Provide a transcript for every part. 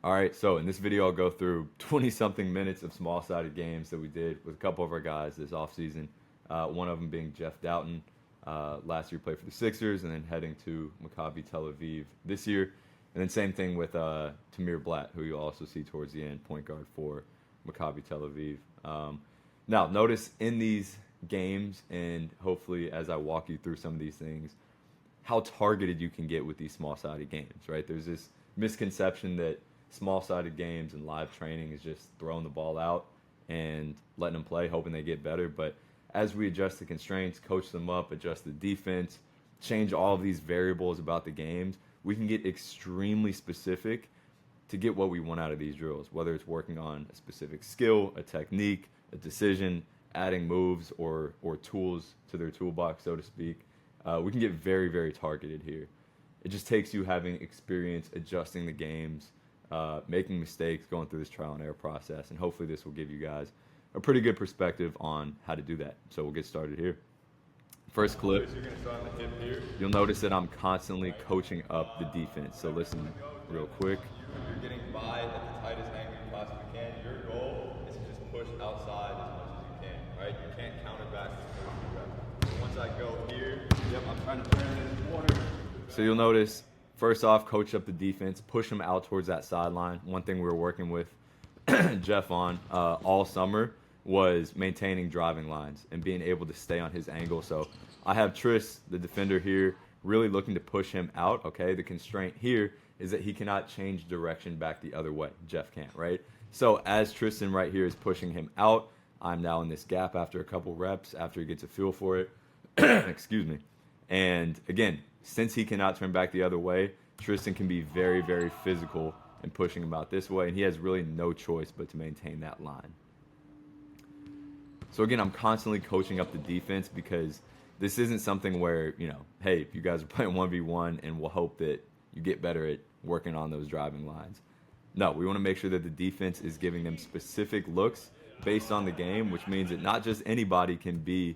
All right, so in this video, I'll go through 20-something minutes of small-sided games that we did with a couple of our guys this offseason. One of them being Jeff Doughton. Last year played for the Sixers and then heading to Maccabi Tel Aviv this year. And then same thing with Tamir Blatt, who you'll also see towards the end, point guard for Maccabi Tel Aviv. Now, notice in these games, and hopefully as I walk you through some of these things, how targeted you can get with these small-sided games, right? There's this misconception that small-sided games and live training is just throwing the ball out and letting them play, hoping they get better. But as we adjust the constraints, coach them up, adjust the defense, change all of these variables about the games, we can get extremely specific to get what we want out of these drills, whether it's working on a specific skill, a technique, a decision, adding moves or tools to their toolbox, so to speak. We can get very, very targeted here. It just takes you having experience adjusting the games, making mistakes, going through this trial and error process, and hopefully this will give you guys a pretty good perspective on how to do that. So we'll get started here. First clip, you'll notice that I'm constantly coaching up the defense. So listen real quick. You're getting by at the tightest angle you possibly can. Your goal is to just push outside as much as you can, right? You can't counter back to the once I go here, yep, I'm trying to turn it in the corner. So you'll notice, first off, coach up the defense, push them out towards that sideline. One thing we were working with Jeff on all summer was maintaining driving lines and being able to stay on his angle. So I have Tris, the defender here, really looking to push him out, okay? The constraint here is that he cannot change direction back the other way. Jeff can't, right? So as Tristan right here is pushing him out, I'm now in this gap after a couple reps, after he gets a feel for it. Excuse me. And again, since he cannot turn back the other way, Tristan can be very, very physical in pushing him out this way, and he has really no choice but to maintain that line. So again, I'm constantly coaching up the defense because this isn't something where, you know, hey, if you guys are playing 1v1 and we'll hope that you get better at working on those driving lines. No, we want to make sure that the defense is giving them specific looks based on the game, which means that not just anybody can be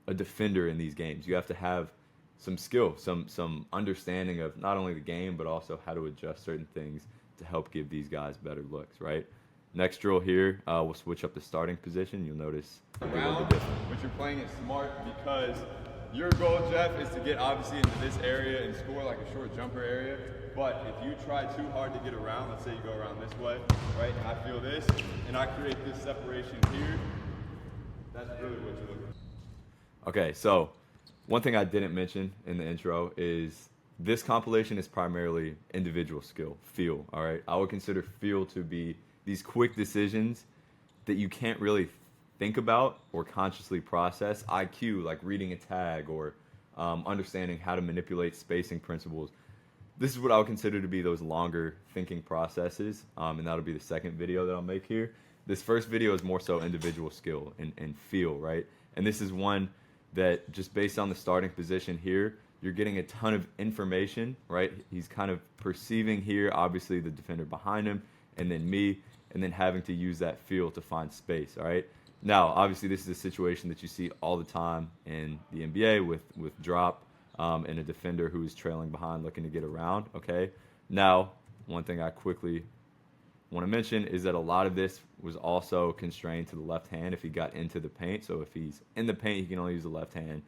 a defender in these games. You have to have some skill, some understanding of not only the game, but also how to adjust certain things to help give these guys better looks, right? Next drill here, we'll switch up the starting position. You'll notice a little bit different. But you're playing it smart because your goal, Jeff, is to get obviously into this area and score like a short jumper area. But if you try too hard to get around, let's say you go around this way, right? And I feel this, and I create this separation here. That's really what you're looking for. Okay, so one thing I didn't mention in the intro is this compilation is primarily individual skill, feel, all right? I would consider feel to be these quick decisions that you can't really think about or consciously process. IQ, like reading a tag or understanding how to manipulate spacing principles. This is what I would consider to be those longer thinking processes, and that'll be the second video that I'll make here. This first video is more so individual skill and feel, right? And this is one that just based on the starting position here, you're getting a ton of information, right? He's kind of perceiving here, obviously the defender behind him, and then me, and then having to use that feel to find space, all right? Now, obviously, this is a situation that you see all the time in the NBA with drop and a defender who is trailing behind looking to get around, okay? Now, one thing I quickly want to mention is that a lot of this was also constrained to the left hand if he got into the paint. So if he's in the paint, he can only use the left hand,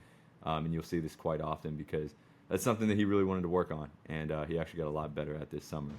and you'll see this quite often because that's something that he really wanted to work on, and he actually got a lot better at this summer.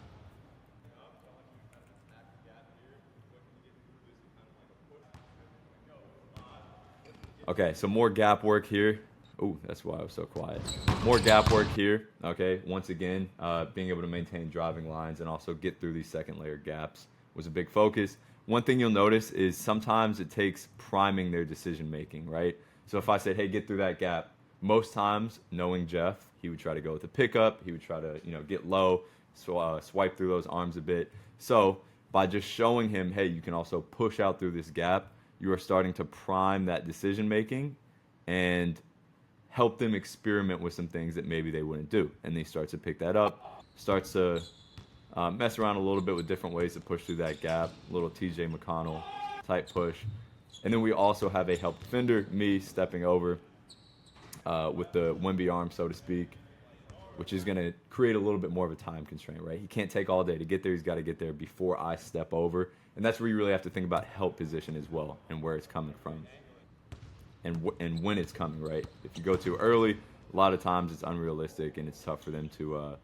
Okay, so more gap work here. Oh, that's why I was so quiet. More gap work here, okay? Once again, being able to maintain driving lines and also get through these second layer gaps was a big focus. One thing you'll notice is sometimes it takes priming their decision making, right? So if I said, hey, get through that gap, most times, knowing Jeff, he would try to go with a pickup. He would try to, get low, so swipe through those arms a bit. So by just showing him, hey, you can also push out through this gap, you are starting to prime that decision making and help them experiment with some things that maybe they wouldn't do. And they start to pick that up, starts to mess around a little bit with different ways to push through that gap, a little TJ McConnell type push. And then we also have a help defender, me stepping over with the Wemby arm, so to speak, which is going to create a little bit more of a time constraint, right? He can't take all day to get there. He's got to get there before I step over. And that's where you really have to think about help position as well and where it's coming from and when it's coming, right? If you go too early, a lot of times it's unrealistic and it's tough for them to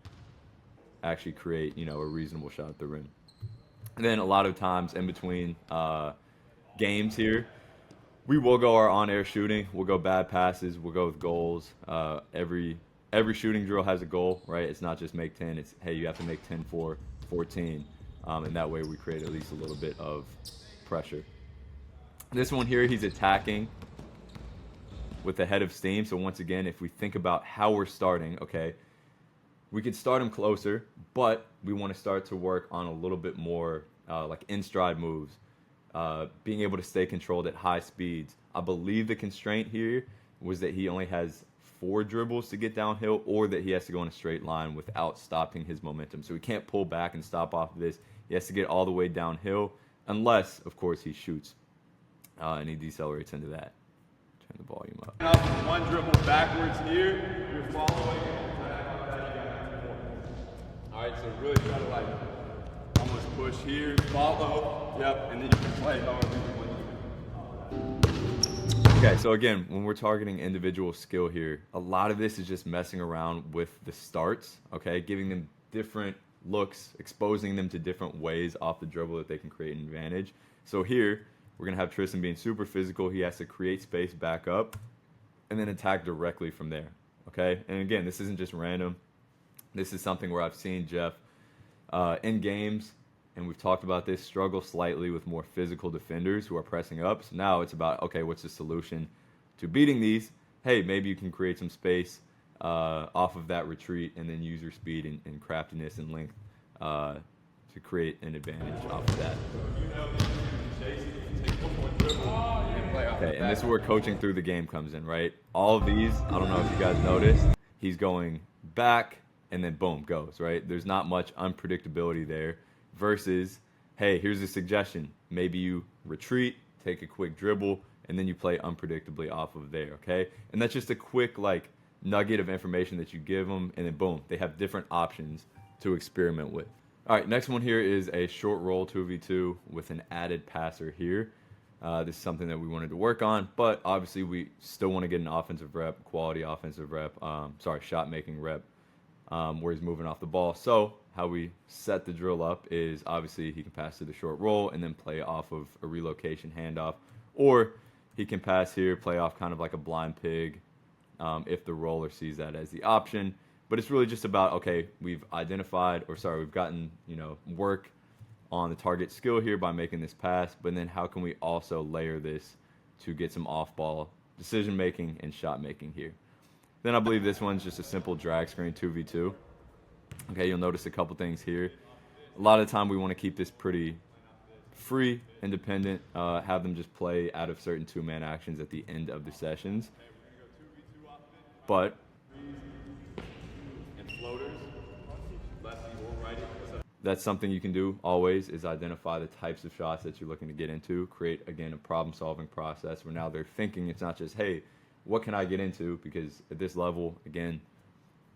actually create, a reasonable shot at the rim. And then a lot of times in between games here, we will go our on-air shooting. We'll go bad passes. We'll go with goals. Every shooting drill has a goal, right? It's not just make 10. It's, hey, you have to make 10 for 14. And that way we create at least a little bit of pressure. This one here, he's attacking with the head of steam. So once again, if we think about how we're starting, okay, we could start him closer, but we want to start to work on a little bit more like in-stride moves, being able to stay controlled at high speeds. I believe the constraint here was that he only has 4 dribbles to get downhill, or that he has to go in a straight line without stopping his momentum. So he can't pull back and stop off of this. He has to get all the way downhill, unless, of course, he shoots and he decelerates into that. Turn the volume up. Now, one dribble backwards here, you're following it. All right, so really try to like almost push here, follow, yep, and then you can play however you want. Okay, so again, when we're targeting individual skill here, a lot of this is just messing around with the starts, okay, giving them different looks, exposing them to different ways off the dribble that they can create an advantage. So here, we're going to have Tristan being super physical. He has to create space back up and then attack directly from there, okay? And again, this isn't just random. This is something where I've seen Jeff in games, and we've talked about this, struggle slightly with more physical defenders who are pressing up. So now it's about, okay, what's the solution to beating these? Hey, maybe you can create some space off of that retreat and then use your speed and craftiness and length to create an advantage off of that. Okay, and this is where coaching through the game comes in, right? All of these, I don't know if you guys noticed, he's going back and then boom, goes, right? There's not much unpredictability there versus, hey, here's a suggestion. Maybe you retreat, take a quick dribble, and then you play unpredictably off of there, okay? And that's just a quick, like, nugget of information that you give them, and then boom, they have different options to experiment with. All right, next one here is a short roll 2v2 with an added passer here. This is something that we wanted to work on, but obviously we still want to get an offensive rep, quality offensive rep, shot making rep, where he's moving off the ball. So how we set the drill up is obviously he can pass to the short roll and then play off of a relocation handoff, or he can pass here, play off kind of like a blind pig if the roller sees that as the option. But it's really just about, okay, we've gotten, work on the target skill here by making this pass, but then how can we also layer this to get some off-ball decision-making and shot-making here. Then I believe this one's just a simple drag screen 2v2. Okay, you'll notice a couple things here. A lot of the time we want to keep this pretty free, independent, have them just play out of certain two-man actions at the end of the sessions. But that's something you can do always, is identify the types of shots that you're looking to get into, create, again, a problem-solving process where now they're thinking it's not just, hey, what can I get into? Because at this level, again,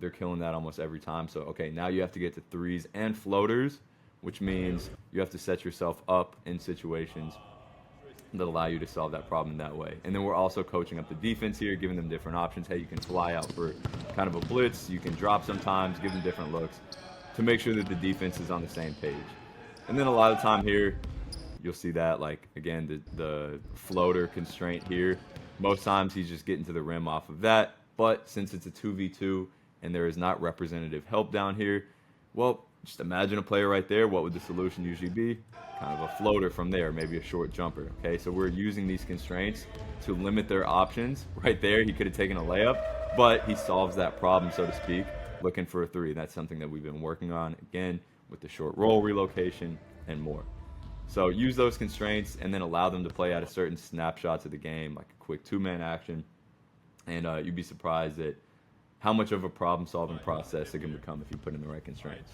they're killing that almost every time. So, okay, now you have to get to threes and floaters, which means you have to set yourself up in situations that allow you to solve that problem that way. And then we're also coaching up the defense here, giving them different options. Hey, you can fly out for kind of a blitz. You can drop sometimes, give them different looks to make sure that the defense is on the same page. And then a lot of time here, you'll see that, like, again, the floater constraint here. Most times he's just getting to the rim off of that. But since it's a 2v2 and there is not representative help down here, well, just imagine a player right there. What would the solution usually be? Kind of a floater from there, maybe a short jumper. Okay, so we're using these constraints to limit their options. Right there, he could have taken a layup, but he solves that problem, so to speak, looking for a three. That's something that we've been working on, again, with the short roll relocation and more. So use those constraints and then allow them to play out of certain snapshots of the game, like a quick two-man action. And you'd be surprised at how much of a problem-solving process it can become if you put in the right constraints.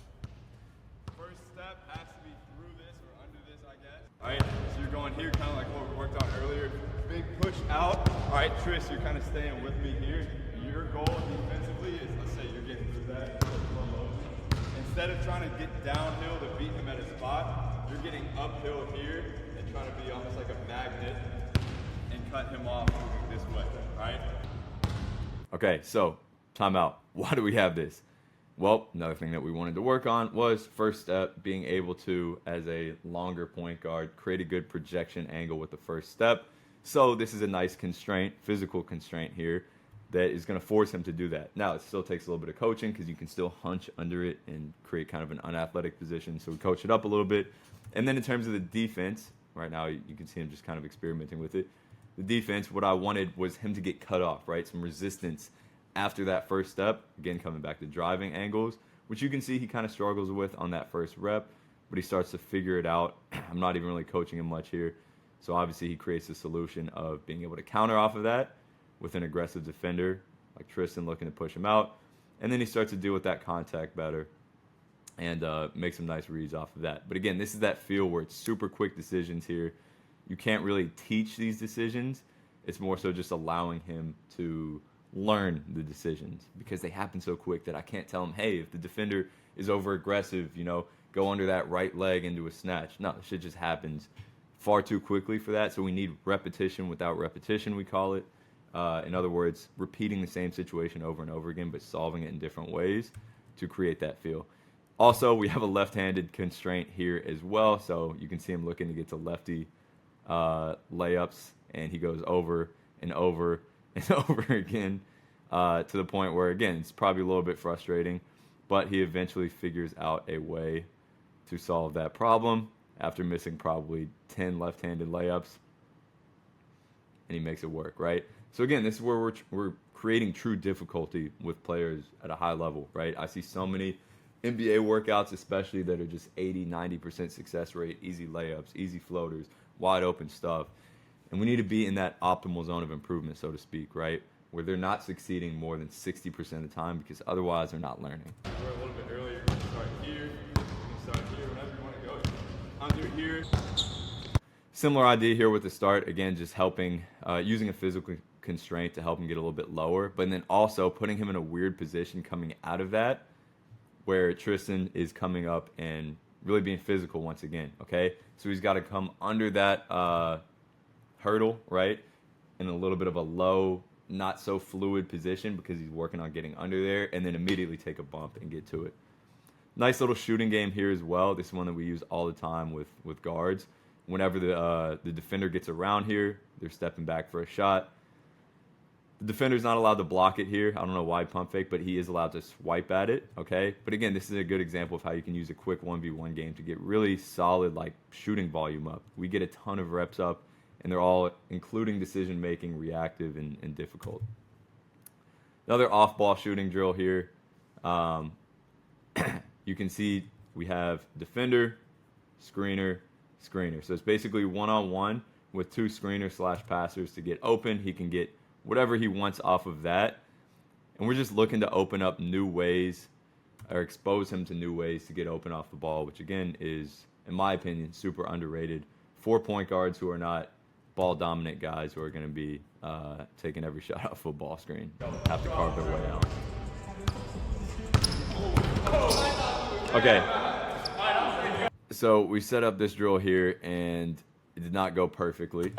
First step has to be through this or under this, I guess. All right, so you're going here, kind of like what we worked on earlier. Big push out. All right, Tris, you're kind of staying with me here. You're goal defensively is, let's say you're getting through that slow motion. Instead of trying to get downhill to beat him at a spot, you're getting uphill here and trying to be almost like a magnet and cut him off moving this way, right? Okay, so timeout. Why do we have this? Well, another thing that we wanted to work on was, first step, being able to, as a longer point guard, create a good projection angle with the first step. So this is a nice constraint, physical constraint here, that is going to force him to do that. Now, it still takes a little bit of coaching because you can still hunch under it and create kind of an unathletic position. So we coach it up a little bit. And then in terms of the defense, right now you can see him just kind of experimenting with it. The defense, what I wanted was him to get cut off, right? Some resistance after that first step. Again, coming back to driving angles, which you can see he kind of struggles with on that first rep, but he starts to figure it out. I'm not even really coaching him much here. So obviously he creates a solution of being able to counter off of that with an aggressive defender like Tristan looking to push him out. And then he starts to deal with that contact better and make some nice reads off of that. But again, this is that feel where it's super quick decisions here. You can't really teach these decisions. It's more so just allowing him to learn the decisions because they happen so quick that I can't tell him, hey, if the defender is over aggressive, go under that right leg into a snatch. No, shit just happens far too quickly for that. So we need repetition without repetition, we call it. In other words, repeating the same situation over and over again, but solving it in different ways to create that feel. Also, we have a left-handed constraint here as well. So you can see him looking to get to lefty layups, and he goes over and over and over again to the point where, again, it's probably a little bit frustrating, but he eventually figures out a way to solve that problem after missing probably 10 left-handed layups, and he makes it work, right? So again, this is where we're creating true difficulty with players at a high level, right? I see so many NBA workouts especially that are just 80, 90% success rate, easy layups, easy floaters, wide open stuff. And we need to be in that optimal zone of improvement, so to speak, right? Where they're not succeeding more than 60% of the time because otherwise they're not learning. We're a little bit earlier. You can start here. You can start here whenever you want to go. Under here. Similar idea here with the start. Again, just helping, using a physical constraint to help him get a little bit lower, but then also putting him in a weird position coming out of that where Tristan is coming up and really being physical once again, okay? So he's got to come under that hurdle, right? In a little bit of a low, not so fluid position because he's working on getting under there, and then immediately take a bump and get to it. Nice little shooting game here as well. This is one that we use all the time with guards. Whenever the defender gets around here, they're stepping back for a shot. The defender's not allowed to block it here. I don't know why pump fake, but he is allowed to swipe at it, okay? But again, this is a good example of how you can use a quick 1v1 game to get really solid shooting volume up. We get a ton of reps up, and they're all including decision-making, reactive, and difficult. Another off-ball shooting drill here. You can see we have defender, screener, screener. So it's basically one-on-one with two screeners/passers to get open. He can get whatever he wants off of that. And we're just looking to open up new ways or expose him to new ways to get open off the ball, which again is, in my opinion, super underrated for point guards who are not ball dominant guys who are going to be taking every shot off a ball screen, have to carve their way out. Okay, so we set up this drill here and it did not go perfectly,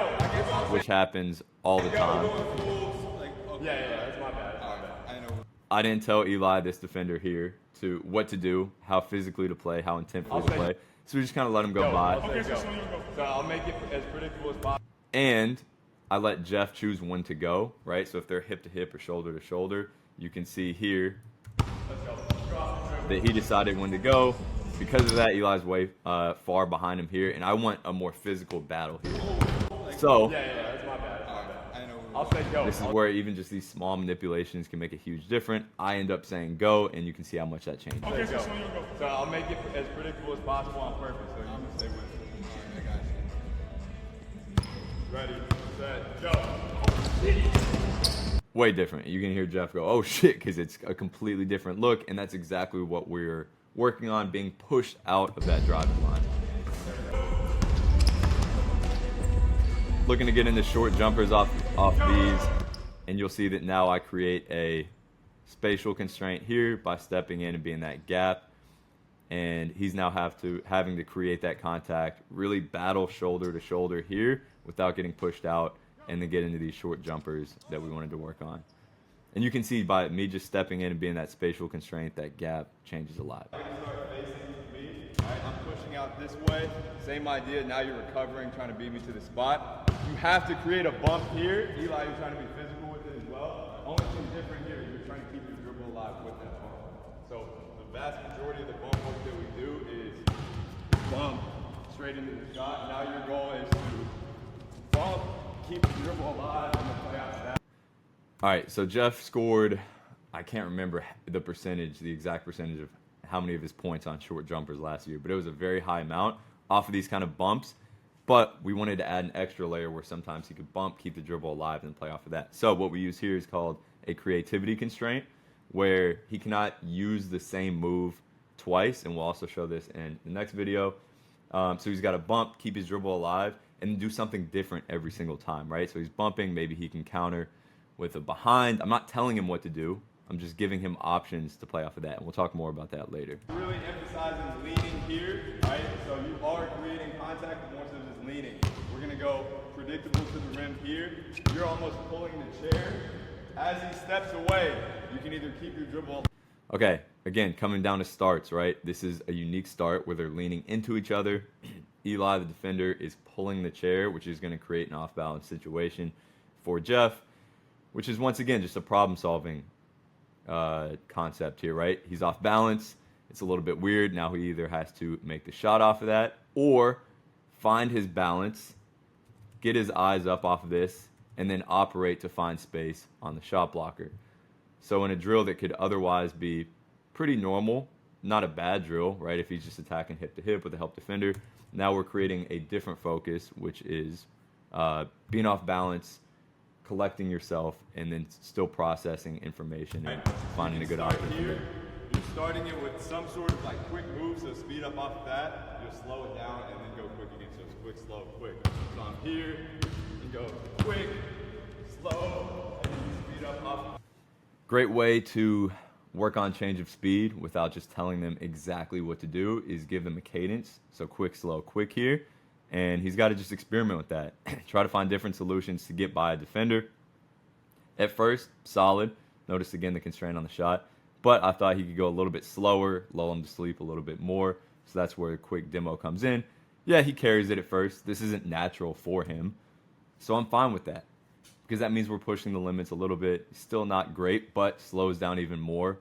which happens all the time. Yeah, that's my bad. I didn't tell Eli, this defender here, what to do, how physically to play, how intentfully to play. So we just kind of let him go by. So I'll make it as predictable as possible. And I let Jeff choose when to go, right? So if they're hip to hip or shoulder to shoulder, you can see here that he decided when to go. Because of that, Eli's way far behind him here, and I want a more physical battle here. So That's my bad. I'll say go. This is where even just these small manipulations can make a huge difference. I end up saying go, and you can see how much that changes. Okay, so I'll make it as predictable as possible on purpose, so you can stay with it. Ready, set, go. Way different. You can hear Jeff go, oh shit, because it's a completely different look, and that's exactly what we're working on, being pushed out of that driving line. Looking to get into short jumpers off these, and you'll see that now I create a spatial constraint here by stepping in and being that gap. And he's now having to create that contact, really battle shoulder to shoulder here without getting pushed out, and then get into these short jumpers that we wanted to work on. And you can see by me just stepping in and being that spatial constraint, that gap changes a lot. You're gonna start facing me. All right, I'm pushing out this way. Same idea. Now you're recovering, trying to beat me to the spot. You have to create a bump here. Eli, you're trying to be physical with it as well. Only thing different here is you're trying to keep your dribble alive with that bump. So the vast majority of the bump work that we do is bump straight into the shot. Now your goal is to bump, keep the dribble alive, and then play out that. All right, so Jeff scored, I can't remember the percentage, the exact percentage of how many of his points on short jumpers last year, but it was a very high amount off of these kind of bumps. But we wanted to add an extra layer where sometimes he could bump, keep the dribble alive, and play off of that. So what we use here is called a creativity constraint, where he cannot use the same move twice, and we'll also show this in the next video. So he's got to bump, keep his dribble alive, and do something different every single time, right? So he's bumping, maybe he can counter with a behind. I'm not telling him what to do. I'm just giving him options to play off of that, and we'll talk more about that later. Really emphasizing leaning here, right? So you are creating contact, but more so just leaning. We're gonna go predictable to the rim here. You're almost pulling the chair. As he steps away, you can either keep your dribble. Okay, again, coming down to starts, right? This is a unique start where they're leaning into each other. Eli, the defender, is pulling the chair, which is gonna create an off-balance situation for Jeff, which is once again just a problem-solving concept here, right? He's off balance. It's a little bit weird. Now he either has to make the shot off of that or find his balance, get his eyes up off of this, and then operate to find space on the shot blocker. So in a drill that could otherwise be pretty normal, not a bad drill, right? If he's just attacking hip to hip with a help defender, now we're creating a different focus, which is being off balance, collecting yourself, and then still processing information and finding a good option. Here, you're starting it with some sort of like quick move, so speed up off of that. You'll slow it down and then go quick again. So it's quick, slow, quick. So I'm here, and go quick, slow, and then you speed up off. Great way to work on change of speed without just telling them exactly what to do is give them a cadence. So quick, slow, quick here. And he's got to just experiment with that. Try to find different solutions to get by a defender. At first, solid. Notice again the constraint on the shot. But I thought he could go a little bit slower, lull him to sleep a little bit more. So that's where a quick demo comes in. Yeah, he carries it at first. This isn't natural for him. So I'm fine with that, because that means we're pushing the limits a little bit. Still not great, but slows down even more.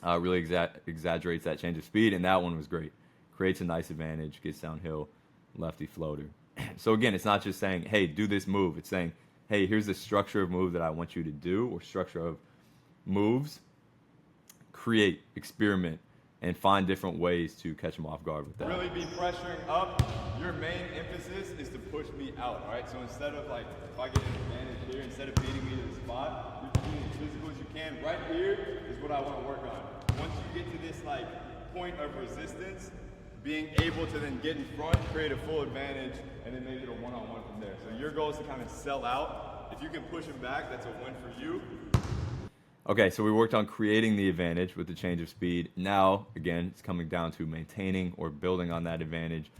Really exaggerates that change of speed, and that one was great. Creates a nice advantage, gets downhill. Lefty floater. So again, it's not just saying, hey, do this move. It's saying, hey, here's the structure of move that I want you to do, or structure of moves. Create, experiment, and find different ways to catch them off guard with that. Really be pressuring up. Your main emphasis is to push me out, all right? So instead of like, if I get an advantage here, instead of beating me to the spot, you're being as physical as you can. Right here is what I want to work on. Once you get to this like point of resistance, being able to then get in front, create a full advantage, and then make it a one-on-one from there. So your goal is to kind of sell out. If you can push him back, that's a win for you. Okay, so we worked on creating the advantage with the change of speed. Now, again, it's coming down to maintaining or building on that advantage,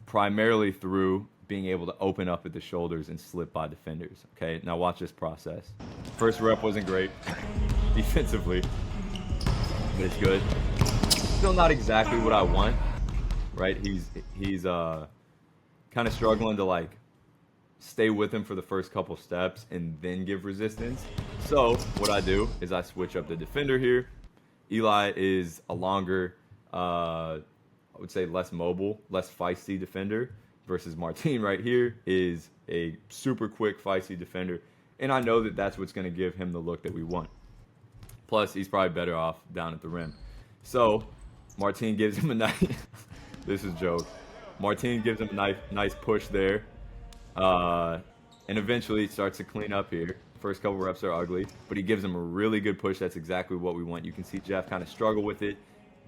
primarily through being able to open up at the shoulders and slip by defenders. Okay, now watch this process. First rep wasn't great defensively, but it's good. Still not exactly what I want. Right, he's kind of struggling to like stay with him for the first couple steps and then give resistance. So what I do is I switch up the defender here. Eli is a longer, I would say less mobile, less feisty defender, versus Martin right here is a super quick, feisty defender. And I know that that's what's going to give him the look that we want. Plus, he's probably better off down at the rim. So Martin gives him a nice... This is a joke. Martin gives him a nice push there. And eventually it starts to clean up here. First couple reps are ugly, but he gives him a really good push. That's exactly what we want. You can see Jeff kind of struggle with it,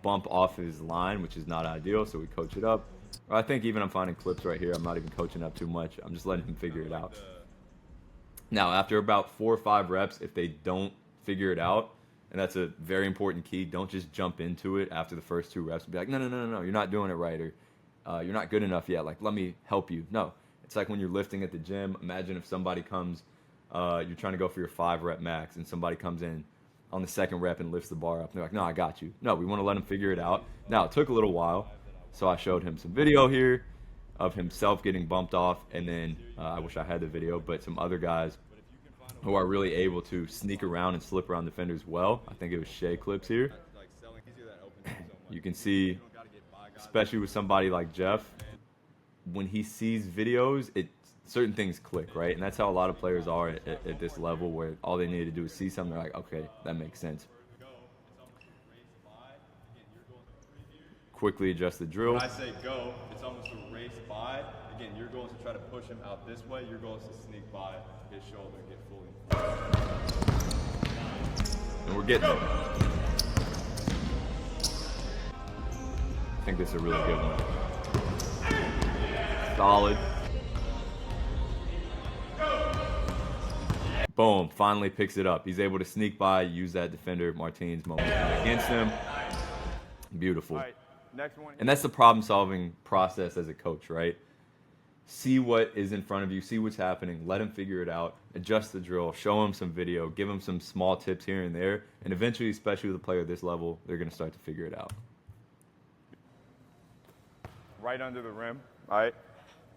bump off his line, which is not ideal, so we coach it up. Or I think even I'm finding clips right here. I'm not even coaching up too much. I'm just letting him figure it out. Now, after about 4 or 5 reps, if they don't figure it out, And that's a very important key. Don't just jump into it after the first 2 reps and be like, no, you're not doing it right, or you're not good enough yet. Like, let me help you. No, it's like when you're lifting at the gym. Imagine if somebody comes, you're trying to go for your 5-rep max, and somebody comes in on the 2nd rep and lifts the bar up. And they're like, no, I got you. No, we want to let him figure it out. Now, it took a little while, so I showed him some video here of himself getting bumped off, and then I wish I had the video, but some other guys who are really able to sneak around and slip around defenders well. I think it was Shea clips here. You can see, especially with somebody like Jeff, when he sees videos, certain things click, right? And that's how a lot of players are at this level, where all they need to do is see something, they're like, okay, that makes sense. Quickly adjust the drill. When I say go, it's almost a race by. Again, your goal is to try to push him out this way. Your goal is to sneak by his shoulder and get fully. And we're getting it. I think this is a really good one. Solid. Boom, finally picks it up. He's able to sneak by, use that defender Martin's moment against him. Beautiful. All right, next one. And that's the problem-solving process as a coach, right? See what is in front of you, see what's happening, let him figure it out, adjust the drill, show him some video, give him some small tips here and there, and eventually, especially with a player at this level, they're going to start to figure it out. Right under the rim, all right?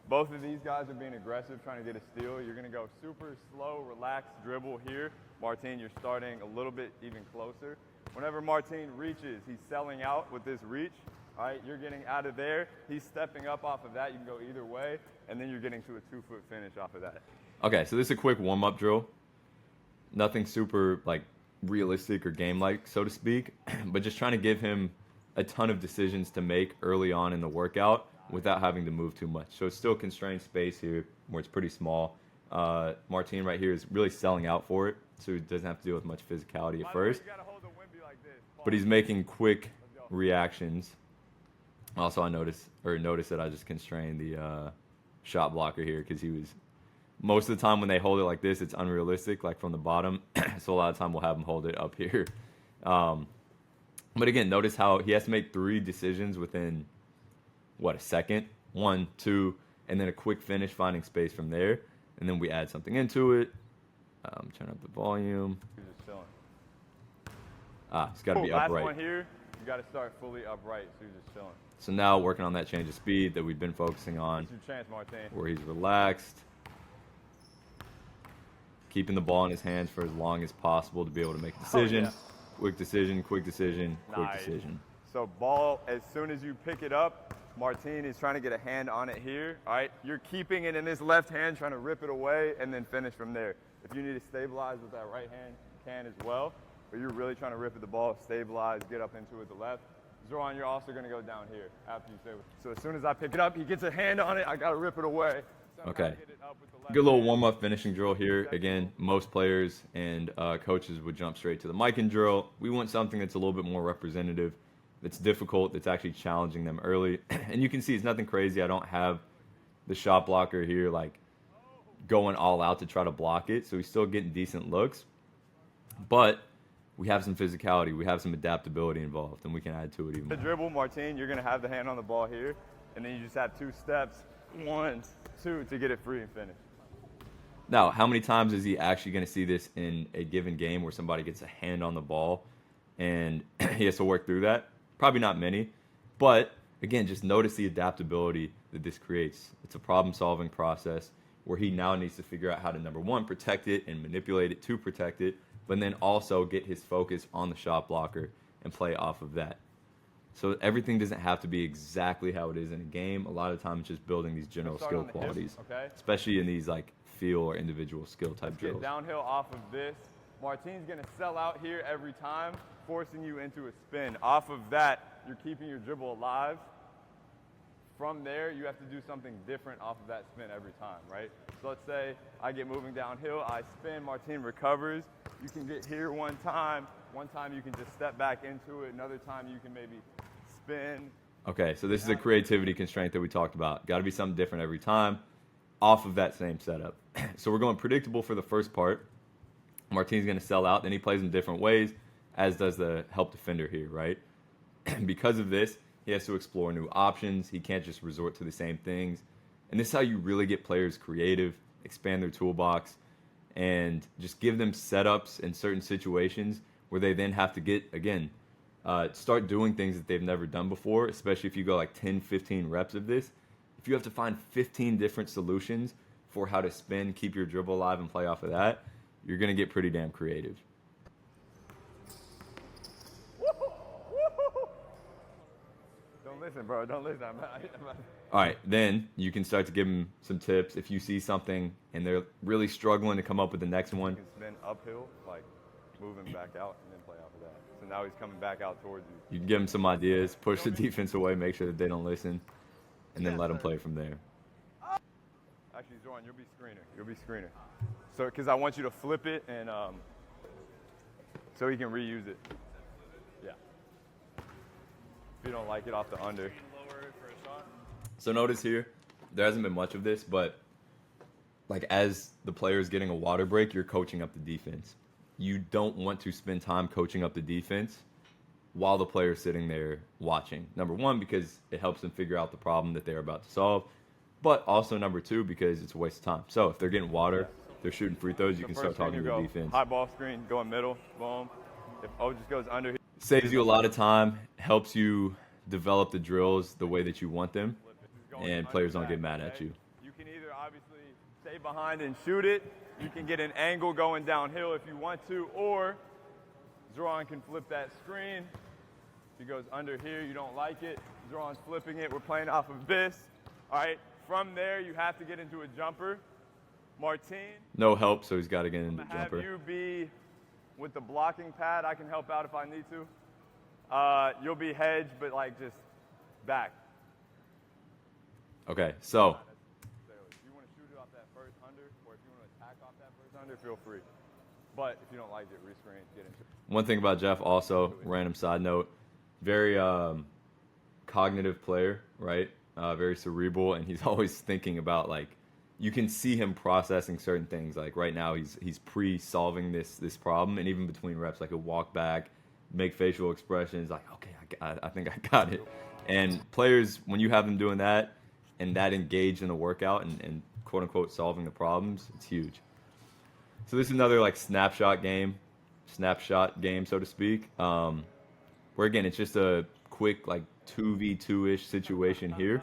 Both of these guys are being aggressive, trying to get a steal. You're going to go super slow, relaxed dribble here. Martin, you're starting a little bit even closer. Whenever Martin reaches, he's selling out with this reach. All right, you're getting out of there. He's stepping up off of that. You can go either way, and then you're getting to a 2-foot finish off of that. Okay, so this is a quick warm-up drill. Nothing super, like, realistic or game-like, so to speak, but just trying to give him a ton of decisions to make early on in the workout without having to move too much. So it's still constrained space here where it's pretty small. Martin right here is really selling out for it, so he doesn't have to deal with much physicality at first. But he's making quick reactions. Also, I noticed that I just constrained the shot blocker here, because he was, most of the time when they hold it like this, it's unrealistic, like from the bottom. So a lot of time we'll have him hold it up here. But again, notice how he has to make 3 decisions within, what, a second? 1, 2, and then a quick finish, finding space from there. And then we add something into it. Turn up the volume. He's just chilling. It's got to be upright. Last one here, you got to start fully upright, so you're just chilling. So now working on that change of speed that we've been focusing on, It's your chance, Martin. where he's relaxed, keeping the ball in his hands for as long as possible to be able to make a decision. Oh, yeah. Quick decision, quick decision, quick Nice. decision. So ball, as soon as you pick it up, Martin is trying to get a hand on it here, all right? You're keeping it in his left hand, trying to rip it away, and then finish from there. If you need to stabilize with that right hand, you can as well, but you're really trying to rip at the ball, stabilize, get up into it with the left. Zoran, you're also gonna go down here after you stabilize. So as soon as I pick it up, he gets a hand on it, I gotta rip it away. Okay. Good little warm-up finishing drill here. Again, most players and coaches would jump straight to the Mikan drill. We want something that's a little bit more representative, that's difficult, that's actually challenging them early. And you can see it's nothing crazy. I don't have the shot blocker here like going all out to try to block it. So he's still getting decent looks. But we have some physicality. We have some adaptability involved, and we can add to it even The more. dribble, Martin, you're gonna have the hand on the ball here, and then you just have 2 steps, 1, 2, to get it free and finish. Now, how many times is he actually going to see this in a given game where somebody gets a hand on the ball and he has to work through that? Probably not many. But, again, just notice the adaptability that this creates. It's a problem-solving process where he now needs to figure out how to, number 1, protect it and manipulate it to protect it, but then also get his focus on the shot blocker and play off of that. So everything doesn't have to be exactly how it is in a game. A lot of times it's just building these general Start skill on the hip, qualities, okay? especially in these like feel or individual skill type Get drills. downhill off of this. Martin's gonna sell out here every time, forcing you into a spin. Off of that, you're keeping your dribble alive. From there, you have to do something different off of that spin every time, right? So let's say I get moving downhill, I spin, Martin recovers. You can get here one time you can just step back into it, another time you can maybe spin. Okay, so this is a creativity constraint that we talked about. Got to be something different every time off of that same setup. So we're going predictable for the first part. Martin's going to sell out, then he plays in different ways. as does the help defender here, right? Because of this, he has to explore new options. He can't just resort to the same things. And this is how you really get players creative, expand their toolbox, and just give them setups in certain situations where they then have to get, again, start doing things that they've never done before, especially if you go like 10, 15 reps of this. If you have to find 15 different solutions for how to spin, keep your dribble alive, and play off of that, you're going to get pretty damn creative. Don't listen, bro. Don't listen. All right, then you can start to give them some tips. If you see something and they're really struggling to come up with the next one, You can spin uphill, like moving back out, and then play off of that. So now he's coming back out towards you. you can give them some ideas, push the defense away, make sure that they don't listen, and then let them play from there. Actually, Zoran, you'll be screener. You'll be screener. So, because I want you to flip it and so he can reuse it. Yeah. If you don't like it off the under. So notice here, there hasn't been much of this, but like as the player is getting a water break, you're coaching up the defense. You don't want to spend time coaching up the defense while the player is sitting there watching. Number one, because it helps them figure out the problem that they're about to solve. But also number two, because it's a waste of time. So if they're getting water, they're shooting free throws, you can start talking to the defense. High ball screen, go in middle, boom. If O just goes under. Saves you a lot of time, helps you develop the drills the way that you want them, and players don't get mad at you. You can either obviously stay behind and shoot it. You can get an angle going downhill if you want to, or Zoran can flip that screen. If he goes under here, you don't like it. Zoran's flipping it. We're playing off of this. All right. From there, you have to get into a jumper. Martin. No help, so he's got to get into I'm the gonna jumper. have you be with the blocking pad. I can help out if I need to. You'll be hedged, but like just back. Okay, so If you want to shoot it off that first under, or if you want to attack off that first under, feel free. But if you don't like it, rescreen, get into it. one thing about Jeff also, random side note, very cognitive player, right? Very cerebral, and he's always thinking about, like, you can see him processing certain things. Like right now, he's pre-solving this problem, and even between reps, like he'll walk back, make facial expressions, like, okay, I think I got it. And players, when you have them doing that and that engaged in the workout and quote unquote solving the problems, it's huge. So this is another like snapshot game, so to speak, where again it's just a quick like 2v2-ish situation here,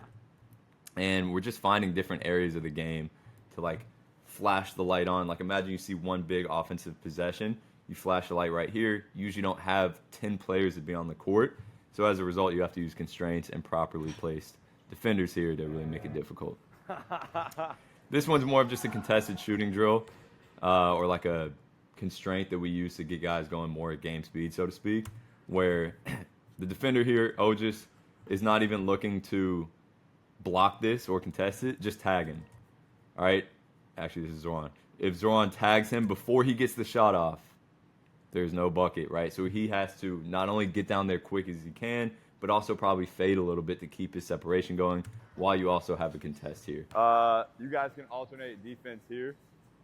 and we're just finding different areas of the game to like flash the light on. Like imagine you see one big offensive possession, you flash the light right here. You usually don't have 10 players to be on the court, so as a result you have to use constraints and properly placed defenders here to really make it difficult. This one's more of just a contested shooting drill, or like a constraint that we use to get guys going more at game speed, so to speak, where the defender here, Otis, is not even looking to block this or contest it, just tag him. All right? Actually, this is Zoran. If Zoran tags him before he gets the shot off, there's no bucket, right? So he has to not only get down there quick as he can, but also probably fade a little bit to keep his separation going while you also have a contest here. You guys can alternate defense here.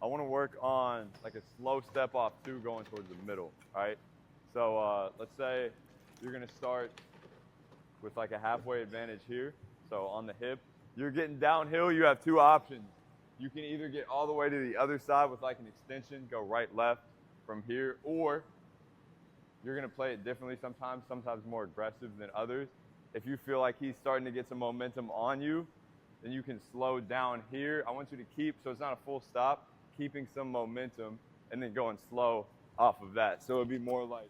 I want to work on like a slow step off two going towards the middle, all right? So let's say you're going to start with like a halfway advantage here. So on the hip, you're getting downhill, you have two options. You can either get all the way to the other side with like an extension, go right, left from here, or you're going to play it differently sometimes more aggressive than others. If you feel like he's starting to get some momentum on you, then you can slow down here. I want you to keep, so it's not a full stop, keeping some momentum and then going slow off of that. So it'd be more like.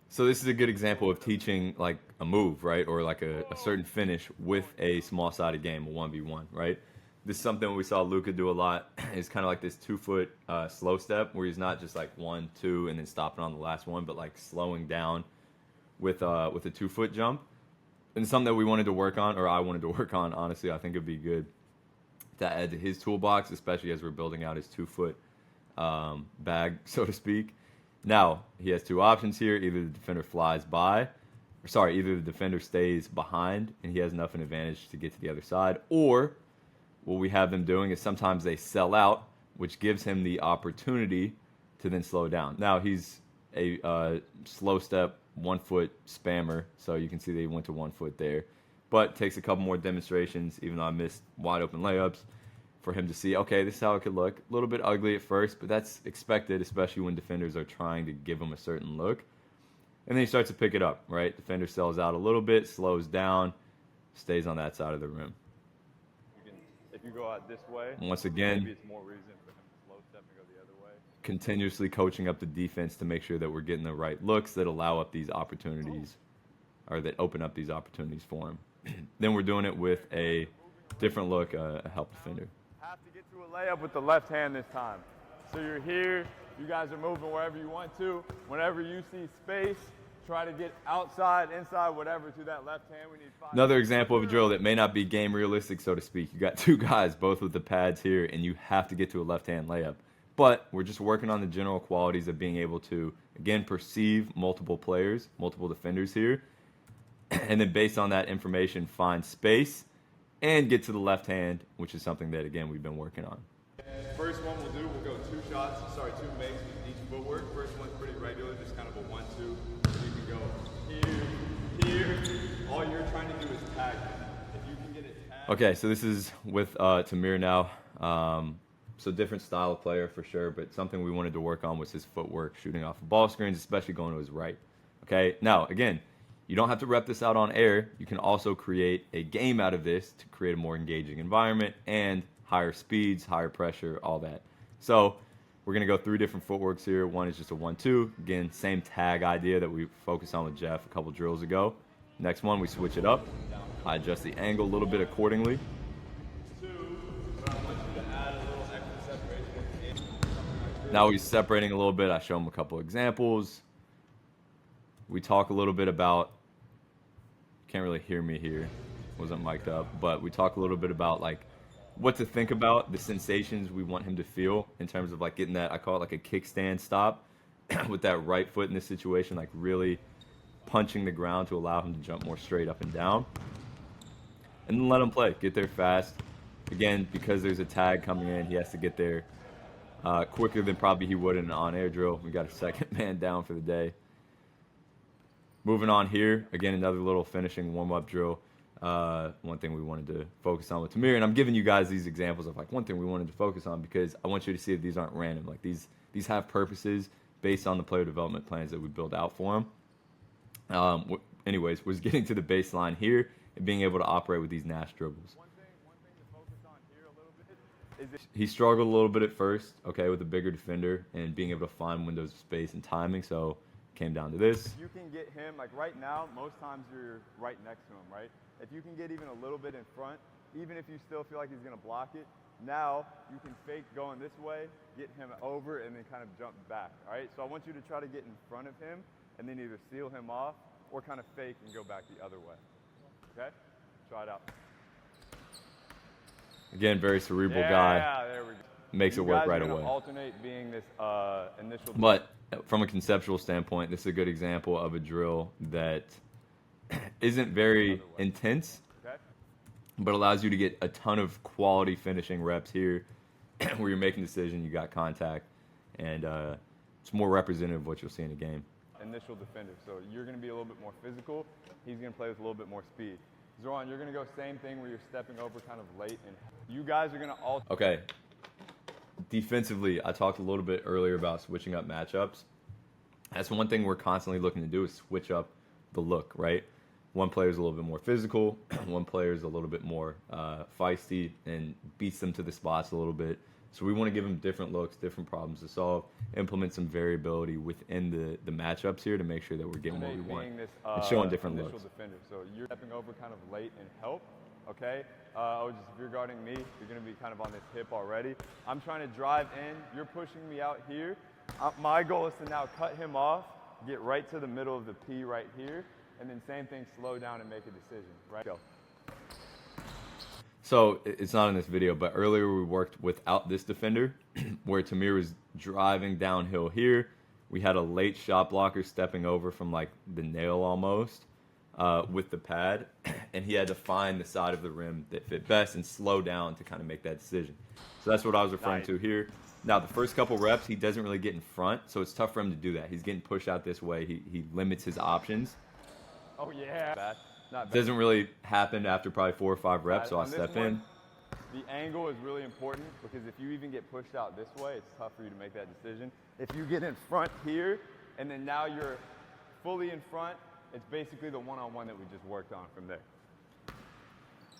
So this is a good example of teaching like a move, right? Or like a certain finish with a small-sided game, a 1v1, right? This is something we saw Luka do a lot. It's kind of like this 2-foot slow step where he's not just like 1, 2, and then stopping on the last one, but like slowing down with a 2-foot jump. And something that we wanted to work on, or I wanted to work on, honestly, I think it'd be good to add to his toolbox, especially as we're building out his 2-foot bag, so to speak. Now, he has two options here. Either the defender flies by, either the defender stays behind and he has enough an advantage to get to the other side, or what we have them doing is sometimes they sell out, which gives him the opportunity to then slow down. Now, he's a slow step 1 foot spammer, so you can see they went to 1 foot there. But takes a couple more demonstrations, even though I missed wide open layups, for him to see, okay, this is how it could look. A little bit ugly at first, but that's expected, especially when defenders are trying to give him a certain look. And then he starts to pick it up, right? Defender sells out a little bit, slows down, stays on that side of the rim. If you go out this way, Once again, maybe it's more reason for him to slow step and go the other way. continuously coaching up the defense to make sure that we're getting the right looks that allow up these opportunities, or that open up these opportunities for him. Then we're doing it with a different look, a help defender. Have to get to a layup with the left hand this time. So you're here, you guys are moving wherever you want to. Whenever you see space, try to get outside, inside, whatever to that left hand. We need 5. Another example of a drill that may not be game realistic, so to speak. You got 2 guys, both with the pads here, and you have to get to a left-hand layup. But we're just working on the general qualities of being able to, again, perceive multiple players, multiple defenders here, and then based on that information, find space and get to the left hand, which is something that, again, we've been working on. First one we'll go 2 makes with each footwork. First one's pretty regular, just kind of a 1-2. You can go here. All you're trying to do is tag him. If you can get it tagged. Okay, so this is with Tamir now. So different style of player for sure, but something we wanted to work on was his footwork, shooting off of ball screens, especially going to his right. Okay, now, again, you don't have to rep this out on air. You can also create a game out of this to create a more engaging environment and higher speeds, higher pressure, all that. So we're going to go through different footworks here. One is just a 1-2. Again, same tag idea that we focused on with Jeff a couple drills ago. Next one, we switch it up. I adjust the angle a little bit accordingly. Now he's separating a little bit. I show him a couple examples. We talk a little bit about, can't really hear me here, wasn't mic'd up, but we talk a little bit about like what to think about, the sensations we want him to feel in terms of like getting that, I call it like a kickstand stop with that right foot in this situation, like really punching the ground to allow him to jump more straight up and down. And then let him play, get there fast. Again, because there's a tag coming in, he has to get there quicker than probably he would in an on-air drill. We got a second man down for the day. Moving on here, again, another little finishing warm-up drill. One thing we wanted to focus on with Tamir, and I'm giving you guys these examples of like one thing we wanted to focus on because I want you to see that these aren't random. Like these have purposes based on the player development plans that we build out for them. Anyways, was getting to the baseline here and being able to operate with these Nash dribbles. One thing to focus on here a little bit is He struggled a little bit at first, okay, with a bigger defender and being able to find windows of space and timing. So came down to this. if you can get him, like right now, most times you're right next to him, right? If you can get even a little bit in front, even if you still feel like he's going to block it, now you can fake going this way, get him over, and then kind of jump back, all right? So I want you to try to get in front of him and then either seal him off or kind of fake and go back the other way, okay? Try it out. Again, very cerebral Yeah, guy. there we go. Makes it You work guys are right gonna away. alternate being this initial. But from a conceptual standpoint, this is a good example of a drill that isn't very intense, Okay. but allows you to get a ton of quality finishing reps here where you're making decisions, you got contact, and it's more representative of what you'll see in a game. Initial defender. So you're going to be a little bit more physical. He's going to play with a little bit more speed. Zoran, you're going to go same thing where you're stepping over kind of late, and you guys are going to all. Okay. Defensively, I talked a little bit earlier about switching up matchups. That's one thing we're constantly looking to do is switch up the look, right? One player's a little bit more physical, one player's a little bit more feisty and beats them to the spots a little bit. So we want to give them different looks, different problems to solve, implement some variability within the matchups here to make sure that we're getting what we want and showing different initial looks. defender. So you're stepping over kind of late and help, okay? If you're guarding me, you're going to be kind of on this hip already. I'm trying to drive in. You're pushing me out here. My goal is to now cut him off, get right to the middle of the P right here, and then same thing, slow down and make a decision, right? Go. So it's not in this video, but earlier we worked without this defender where Tamir was driving downhill here. We had a late shot blocker stepping over from like the nail almost. with the pad, and he had to find the side of the rim that fit best and slow down to kind of make that decision. So that's what I was referring to here. Now, the first couple reps, he doesn't really get in front, so it's tough for him to do that. He's getting pushed out this way. He limits his options. Oh, yeah. Bad. Not bad. Doesn't really happen after probably 4 or 5 reps, so I step in. The angle is really important because if you even get pushed out this way, it's tough for you to make that decision. If you get in front here, and then now you're fully in front, it's basically the one-on-one that we just worked on from there.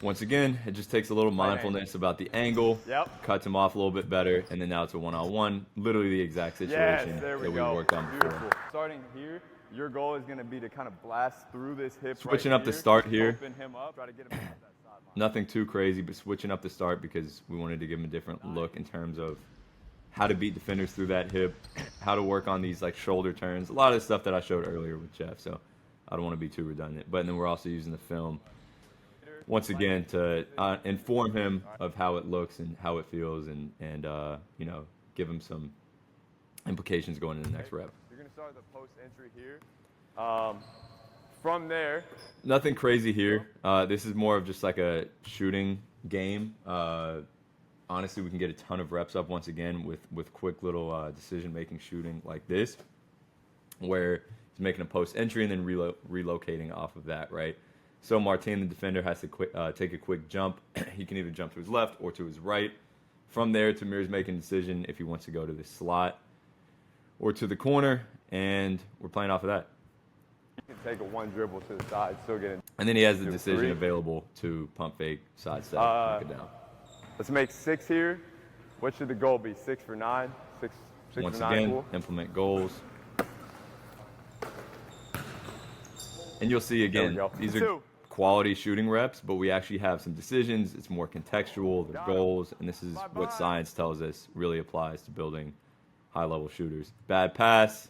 Once again, it just takes a little mindfulness about the angle, cuts him off a little bit better, and then now it's a one-on-one, literally the exact situation that we worked on before. Beautiful. Starting here, your goal is going to be to kind of blast through this hip Switching right up the start here. Open him up, try to get him off that sideline. Nothing too crazy, but switching up the start because we wanted to give him a different look in terms of how to beat defenders through that hip, how to work on these like shoulder turns, a lot of the stuff that I showed earlier with Jeff, so I don't want to be too redundant. But then we're also using the film once again to inform him of how it looks and how it feels, and you know, give him some implications going into the next rep. You're going to start the post entry here. From there, nothing crazy here. This is more of just like a shooting game. Honestly, we can get a ton of reps up once again with quick little decision-making shooting like this, where he's making a post entry and then relocating off of that, right? So Martin, the defender, has to take a quick jump. He can either jump to his left or to his right. From there, Tamir's making a decision if he wants to go to the slot or to the corner, and we're playing off of that. You can take a one dribble to the side, still get in. And then he has the decision available to pump fake, side step, knock it down. Let's make 6 here. What should the goal be? 6 for 9? 6 Once for 9 again, cool? implement goals. And you'll see again, these are quality shooting reps, but we actually have some decisions. It's more contextual, they're goals, and this is what science tells us really applies to building high-level shooters. Bad pass,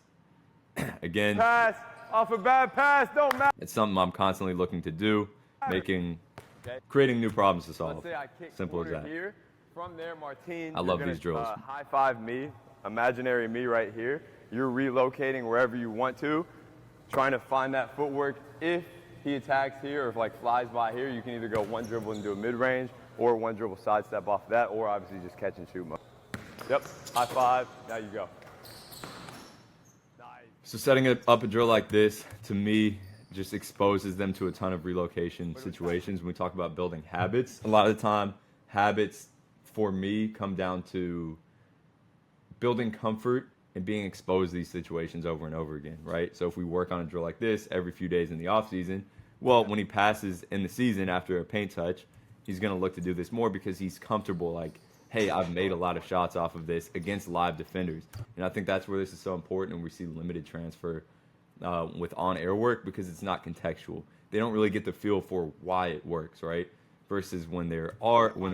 again. Pass, off a bad pass, don't matter. It's something I'm constantly looking to do, creating new problems to solve. Let's say I kick Simple as that. Here. From there, Martin, I love these drills. High five me, imaginary me right here. You're relocating wherever you want to, trying to find that footwork. If he attacks here or if like flies by here, you can either go one dribble and do a mid-range or one dribble sidestep off of that, or obviously just catch and shoot mode. Yep, high five, now you go. Nice. So setting up a drill like this, to me, just exposes them to a ton of relocation situations. When we talk about building habits, a lot of the time, habits for me come down to building comfort and being exposed to these situations over and over again, right? So if we work on a drill like this every few days in the off season, well, when he passes in the season after a paint touch, he's going to look to do this more because he's comfortable, like, hey, I've made a lot of shots off of this against live defenders. And I think that's where this is so important, and we see limited transfer with on-air work because it's not contextual. They don't really get the feel for why it works, right? Versus when there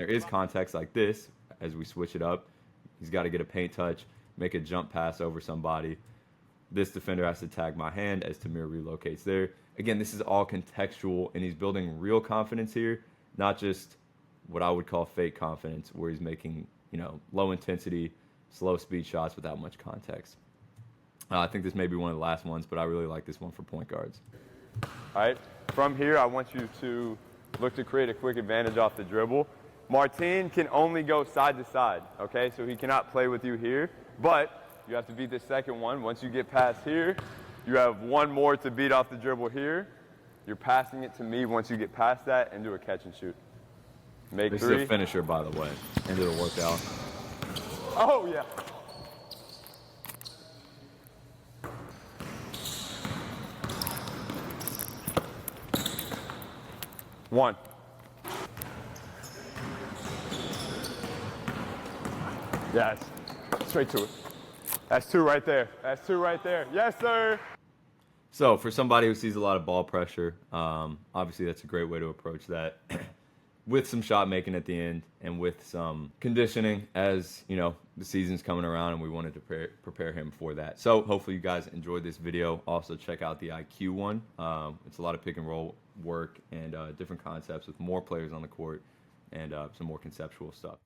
is context like this, as we switch it up, he's got to get a paint touch, make a jump pass over somebody. This defender has to tag my hand as Tamir relocates there. Again, this is all contextual, and he's building real confidence here, not just what I would call fake confidence, where he's making, you know, low intensity, slow speed shots without much context. I think this may be one of the last ones, but I really like this one for point guards. All right, from here, I want you to look to create a quick advantage off the dribble. Martin can only go side to side, okay? So he cannot play with you here, but you have to beat the second one. Once you get past here, you have one more to beat off the dribble here. You're passing it to me once you get past that and do a catch and shoot. Make this 3. This is a finisher, by the way. End of the workout. Oh, yeah. One. Yes. Straight to it. That's 2 right there. That's 2 right there. Yes, sir. So for somebody who sees a lot of ball pressure, obviously that's a great way to approach that with some shot making at the end and with some conditioning, as you know, the season's coming around and we wanted to prepare him for that. So hopefully you guys enjoyed this video. Also check out the IQ one. It's a lot of pick and roll work and different concepts with more players on the court and some more conceptual stuff.